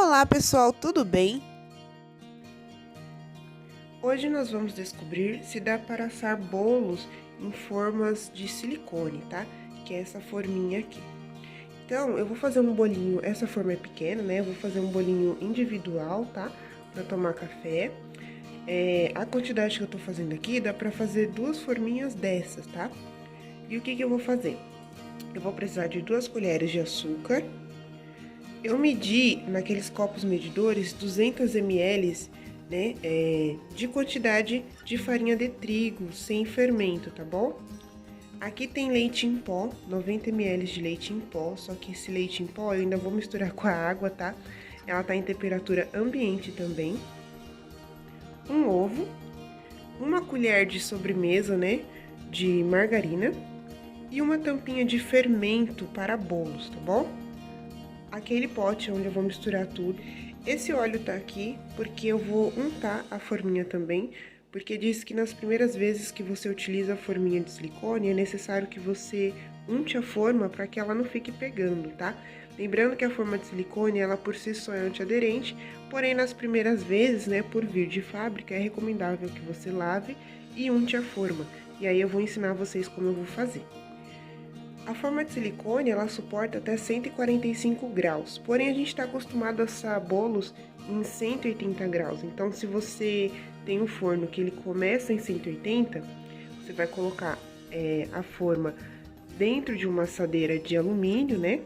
Olá pessoal, tudo bem? Hoje nós vamos descobrir se dá para assar bolos em formas de silicone, tá? Que é essa forminha aqui. Então, eu vou fazer um bolinho, essa forma é pequena, né? Eu vou fazer um bolinho individual, tá? Pra tomar café. A quantidade que eu tô fazendo aqui dá pra fazer 2 forminhas dessas, tá? E o que eu vou fazer? Eu vou precisar de 2 colheres de açúcar. Eu medi naqueles copos medidores 200 ml, né, de quantidade de farinha de trigo sem fermento, tá bom? Aqui tem leite em pó, 90 ml de leite em pó, só que esse leite em pó eu ainda vou misturar com a água, tá? Ela tá em temperatura ambiente também. Um ovo, uma colher de sobremesa, né, de margarina e uma tampinha de fermento para bolos, tá bom? Aquele pote onde eu vou misturar tudo. Esse óleo tá aqui porque eu vou untar a forminha também, porque diz que nas primeiras vezes que você utiliza a forminha de silicone, é necessário que você unte a forma para que ela não fique pegando, tá? Lembrando que a forma de silicone, ela por si só é antiaderente, porém nas primeiras vezes, né, por vir de fábrica, é recomendável que você lave e unte a forma. E aí eu vou ensinar vocês como eu vou fazer. A forma de silicone, ela suporta até 145 graus, porém a gente está acostumado a assar bolos em 180 graus. Então, se você tem um forno que ele começa em 180, você vai colocar a forma dentro de uma assadeira de alumínio, né?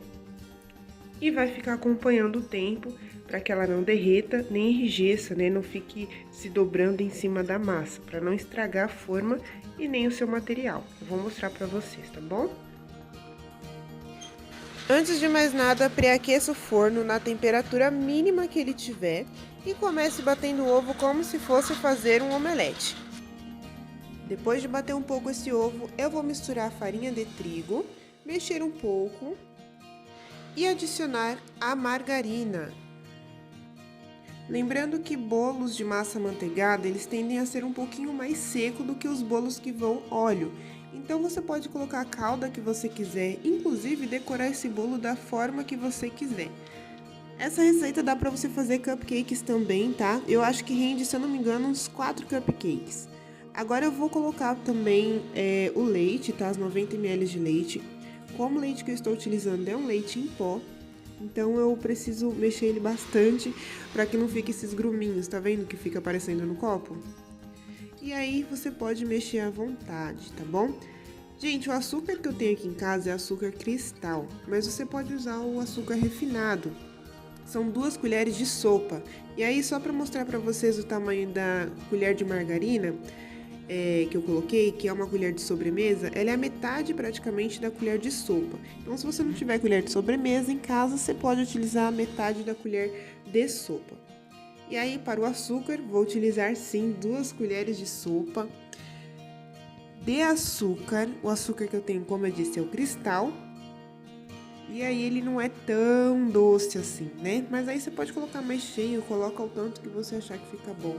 E vai ficar acompanhando o tempo para que ela não derreta nem enrijeça, né? Não fique se dobrando em cima da massa, para não estragar a forma e nem o seu material. Eu vou mostrar para vocês, tá bom? Antes de mais nada, pré-aqueça o forno na temperatura mínima que ele tiver e comece batendo o ovo como se fosse fazer um omelete. Depois de bater um pouco esse ovo, eu vou misturar a farinha de trigo, mexer um pouco e adicionar a margarina. Lembrando que bolos de massa amanteigada, eles tendem a ser um pouquinho mais seco do que os bolos que vão óleo. Então você pode colocar a calda que você quiser, inclusive decorar esse bolo da forma que você quiser. Essa receita dá para você fazer cupcakes também, tá? Eu acho que rende, se eu não me engano, uns 4 cupcakes. Agora eu vou colocar também o leite, tá? As 90 ml de leite. Como o leite que eu estou utilizando é um leite em pó, então eu preciso mexer ele bastante para que não fique esses gruminhos, tá vendo que fica aparecendo no copo? E aí você pode mexer à vontade, tá bom? Gente, o açúcar que eu tenho aqui em casa é açúcar cristal, mas você pode usar o açúcar refinado. São 2 colheres de sopa. E aí, só para mostrar para vocês o tamanho da colher de margarina que eu coloquei, que é uma colher de sobremesa, ela é a metade praticamente da colher de sopa. Então, se você não tiver colher de sobremesa em casa, você pode utilizar a metade da colher de sopa. E aí, para o açúcar, vou utilizar sim 2 colheres de sopa de açúcar. O açúcar que eu tenho, como eu disse, é o cristal. E aí ele não é tão doce assim, né? Mas aí você pode colocar mais cheio, coloca o tanto que você achar que fica bom.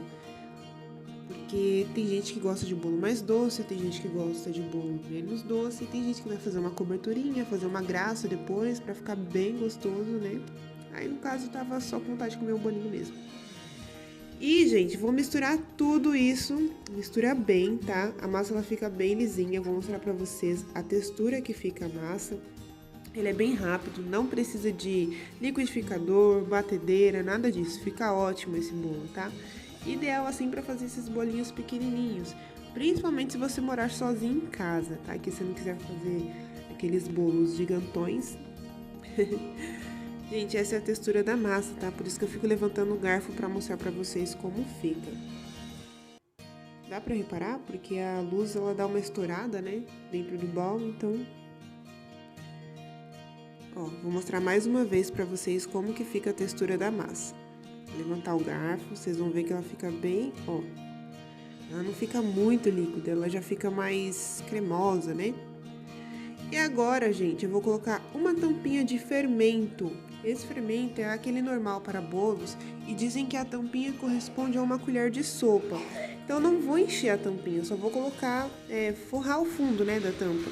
Porque tem gente que gosta de bolo mais doce, tem gente que gosta de bolo menos doce, tem gente que vai fazer uma coberturinha, fazer uma graça depois pra ficar bem gostoso, né? Aí no caso eu tava só com vontade de comer um bolinho mesmo. E, gente, vou misturar tudo isso, mistura bem, tá? A massa ela fica bem lisinha, eu vou mostrar pra vocês a textura que fica a massa. Ele é bem rápido, não precisa de liquidificador, batedeira, nada disso. Fica ótimo esse bolo, tá? Ideal assim para fazer esses bolinhos pequenininhos, principalmente se você morar sozinho em casa, tá? Que você não quiser fazer aqueles bolos gigantões. Gente, essa é a textura da massa, tá? Por isso que eu fico levantando o garfo para mostrar para vocês como fica. Dá para reparar? Porque a luz ela dá uma estourada, né? Dentro do bowl, então... Ó, vou mostrar mais uma vez para vocês como que fica a textura da massa. Vou levantar o garfo, vocês vão ver que ela fica bem, ó. Ela não fica muito líquida, ela já fica mais cremosa, né? E agora, gente, eu vou colocar uma tampinha de fermento. Esse fermento é aquele normal para bolos e dizem que a tampinha corresponde a uma colher de sopa. Então, eu não vou encher a tampinha, só vou colocar, forrar o fundo, né, da tampa.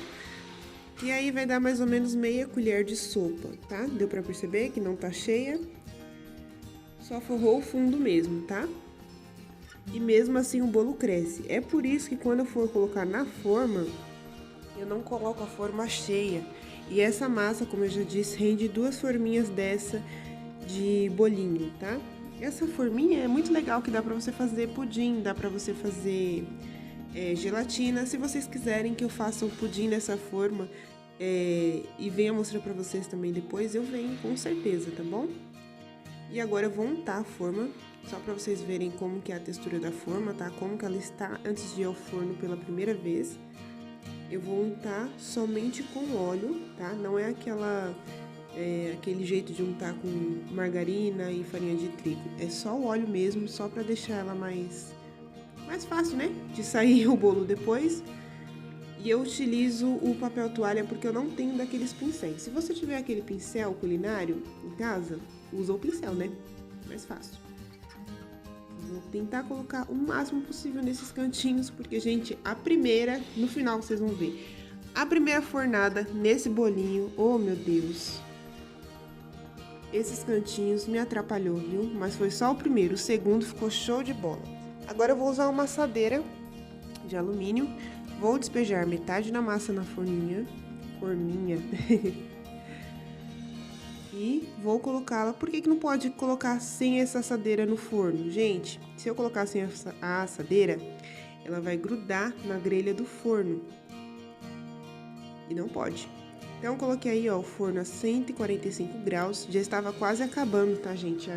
E aí vai dar mais ou menos meia colher de sopa, tá? Deu pra perceber que não tá cheia? Só forrou o fundo mesmo, tá? E mesmo assim o bolo cresce. É por isso que quando eu for colocar na forma, eu não coloco a forma cheia. E essa massa, como eu já disse, rende 2 forminhas dessa de bolinho, tá? Essa forminha é muito legal, que dá pra você fazer pudim, dá pra você fazer gelatina. Se vocês quiserem que eu faça o pudim nessa forma e venha mostrar pra vocês também depois, eu venho com certeza, tá bom? E agora eu vou untar a forma, só pra vocês verem como que é a textura da forma, tá? Como que ela está antes de ir ao forno pela primeira vez. Eu vou untar somente com óleo, tá? Não é aquele jeito de untar com margarina e farinha de trigo. É só o óleo mesmo, só pra deixar ela mais fácil, né? De sair o bolo depois. E eu utilizo o papel toalha porque eu não tenho daqueles pincéis. Se você tiver aquele pincel culinário em casa, usa o pincel, né? Mais fácil. Vou tentar colocar o máximo possível nesses cantinhos, porque, gente, no final vocês vão ver. A primeira fornada nesse bolinho, oh meu Deus. Esses cantinhos me atrapalhou, viu? Mas foi só o primeiro, o segundo ficou show de bola. Agora eu vou usar uma assadeira de alumínio. Vou despejar metade da massa na forminha. E vou colocá-la. Por que não pode colocar sem essa assadeira no forno? Gente, se eu colocar sem a assadeira, ela vai grudar na grelha do forno. E não pode. Então, eu coloquei aí, ó, o forno a 145 graus. Já estava quase acabando, tá, gente?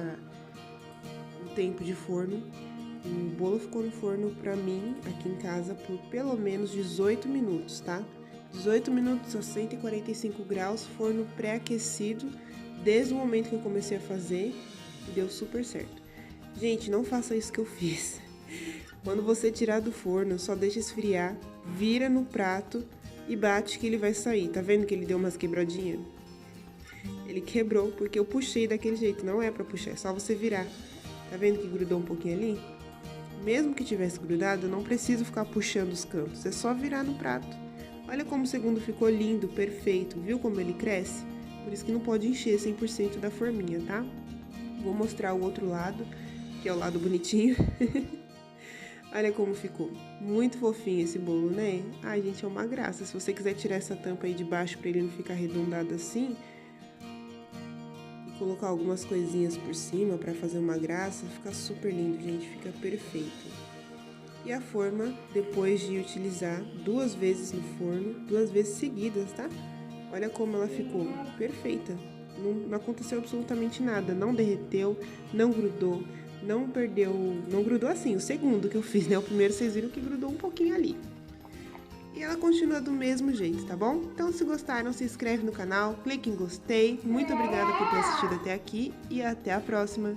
O tempo de forno. O bolo ficou no forno pra mim, aqui em casa, por pelo menos 18 minutos, tá? 18 minutos a 145 graus, forno pré-aquecido, desde o momento que eu comecei a fazer, e deu super certo. Gente, não faça isso que eu fiz. Quando você tirar do forno, só deixa esfriar, vira no prato e bate que ele vai sair. Tá vendo que ele deu umas quebradinhas? Ele quebrou porque eu puxei daquele jeito, não é pra puxar, é só você virar. Tá vendo que grudou um pouquinho ali? Mesmo que tivesse grudado, eu não preciso ficar puxando os cantos, é só virar no prato. Olha como o segundo ficou lindo, perfeito, viu como ele cresce? Por isso que não pode encher 100% da forminha, tá? Vou mostrar o outro lado, que é o lado bonitinho. Olha como ficou. Muito fofinho esse bolo, né? Ai, gente, é uma graça. Se você quiser tirar essa tampa aí de baixo pra ele não ficar arredondado assim, colocar algumas coisinhas por cima para fazer uma graça, fica super lindo, gente, fica perfeito. E a forma, depois de utilizar 2 vezes no forno, 2 vezes seguidas, tá? Olha como ela ficou perfeita. Não aconteceu absolutamente nada, não derreteu, não grudou, não perdeu, não grudou assim, o segundo que eu fiz, né? O primeiro vocês viram que grudou um pouquinho ali. E ela continua do mesmo jeito, tá bom? Então, se gostaram, se inscreve no canal, clique em gostei. Muito obrigada por ter assistido até aqui e até a próxima!